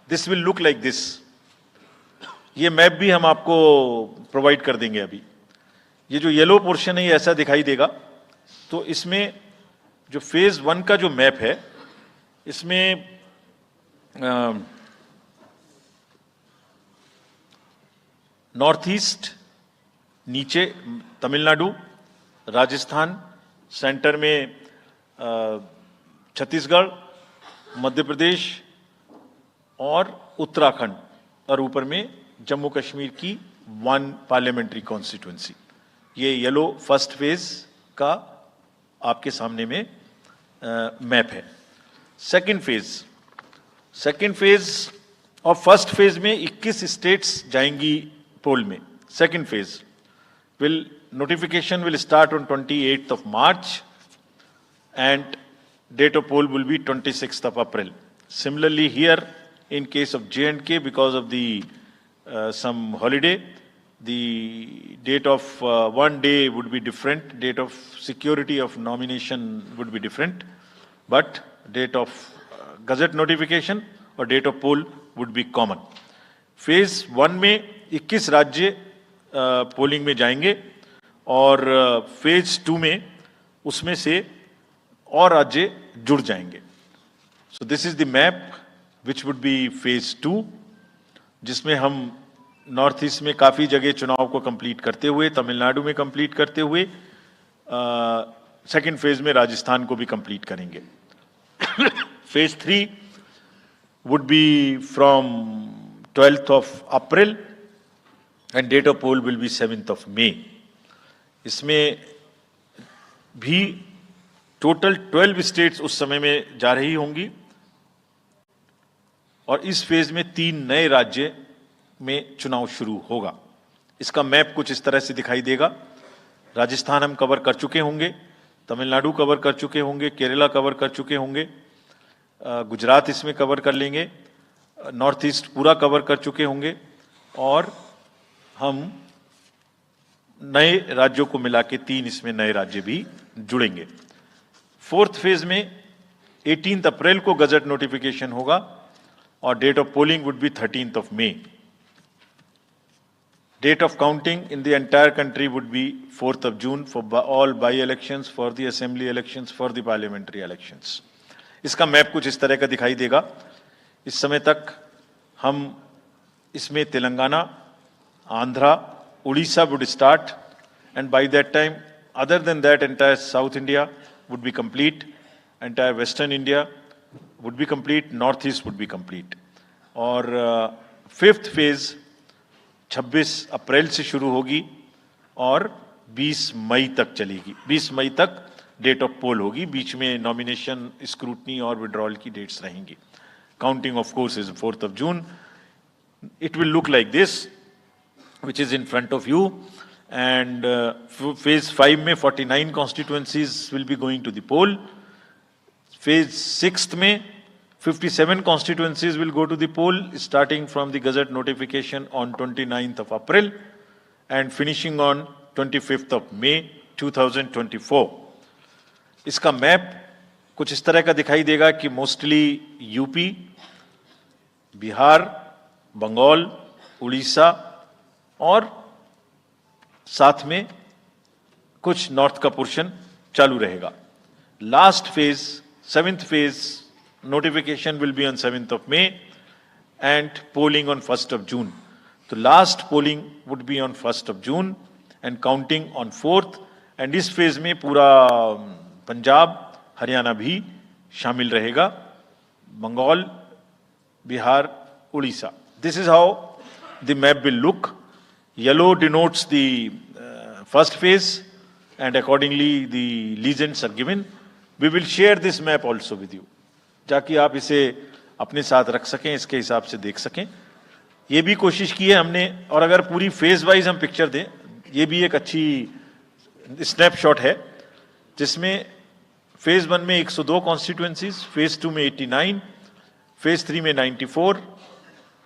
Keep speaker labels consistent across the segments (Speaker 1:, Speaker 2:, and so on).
Speaker 1: This will look like this. ये map भी हम आपको प्रोवाइड कर देंगे अभी। ये जो येलो पोर्शन है ये ऐसा दिखाई देगा। तो इसमें जो फेज 1 का जो मैप है इसमें नॉर्थ ईस्ट, नीचे तमिलनाडु, राजस्थान, सेंटर में छत्तीसगढ़, मध्य प्रदेश और उत्तराखंड, और ऊपर में जम्मू कश्मीर की 1 पार्लियामेंट्री कॉन्स्टिट्यूंसी। ये येलो फर्स्ट फेज का आपके सामने में मैप है। सेकंड फेज और फर्स्ट फेज में 21 स्टेट्स जाएंगी पोल में। Second phase notification will start on 28th of March and date of poll will be 26th of April. Similarly here in case of J&K, because of the some holiday, the date of one day would be different, date of security of nomination would be different, but date of gazette notification or date of poll would be common. Phase 1 में 21 राज्य polling में जाएंगे और phase 2 में उसमें से और राज्य जुड़ जाएंगे। So this is the map which would be phase 2, जिसमें हम नॉर्थ ईस्ट में काफी जगह चुनाव को कंप्लीट करते हुए, तमिलनाडु में कंप्लीट करते हुए सेकंड फेज में राजस्थान को भी कंप्लीट करेंगे। Phase 3 would be from 12th of April and date of poll will be 7th of May. इसमें भी टोटल 12 स्टेट्स उस समय में जा रही होंगी और इस फेज में 3 नए राज्य में चुनाव शुरू होगा। इसका मैप कुछ इस तरह से दिखाई देगा। राजस्थान हम कवर कर चुके होंगे, तमिलनाडु कवर कर चुके होंगे, केरला कवर कर चुके होंगे, गुजरात इसमें कवर कर लेंगे, नॉर्थ ईस्ट पूरा कवर कर चुके होंगे और हम नए राज्यों को मिला के 3 इसमें नए राज्य भी जुड़ेंगे। फोर्थ फेज में 18 अप्रैल को गजट नोटिफिकेशन होगा और date of polling would be 13th of May. Date of counting in the entire country would be 4th of June for all by-elections, for the assembly elections, for the parliamentary elections. इसका map कुछ इस तरह का दिखाई देगा। इस समय तक हम इसमें Telangana, Andhra, Odisha would start, and by that time, other than that, entire South India would be complete, entire Western India would be complete, Northeast would be complete. और फिफ्थ फेज 26 अप्रैल से शुरू होगी और 20 मई तक चलेगी। 20 मई तक डेट ऑफ पोल होगी, बीच में नॉमिनेशन, स्क्रूटनी और विड्रॉल की डेट्स रहेंगी। Counting of course is 4th of June. It will look like this, which is in front of you, and phase 5 में 49 constituencies will be going to the poll. Phase 6 में 57 constituencies will go to the poll, starting from the gazette notification on 29th of April and finishing on 25th of May 2024. इसका map कुछ इस तरह का दिखाई देगा कि मोस्टली यूपी, बिहार, बंगाल, उड़ीसा और साथ में कुछ नॉर्थ का पोर्शन चालू रहेगा। Last phase, 7th phase, notification will be on 7th of May and polling on 1st of June. तो last polling would be on 1st of June and counting on 4th, and इस phase में पूरा पंजाब, हरियाणा भी शामिल रहेगा, Bengal, Bihar, Orissa. This is how the map will look. Yellow denotes the first phase and accordingly the legends are given. We will share this map also with you, ताकि आप इसे अपने साथ रख सकें, इसके हिसाब से देख सकें। ये भी कोशिश की है हमने, और अगर पूरी फेज वाइज हम पिक्चर दें, ये भी एक अच्छी स्नैपशॉट है, जिसमें फेज 1 में 102 कॉन्स्टिट्यूएंसीज, फेज 2 में 89, फेज 3 में 94,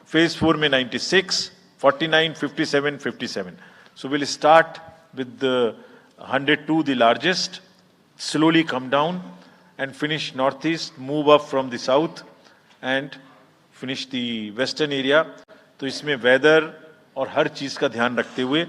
Speaker 1: phase 4 में 96, 49, 57, 57. So we'll start with the 102, the largest, slowly come down and finish northeast, move up from the south and finish the western area. तो इसमें वेदर और हर चीज़ का ध्यान रखते हुए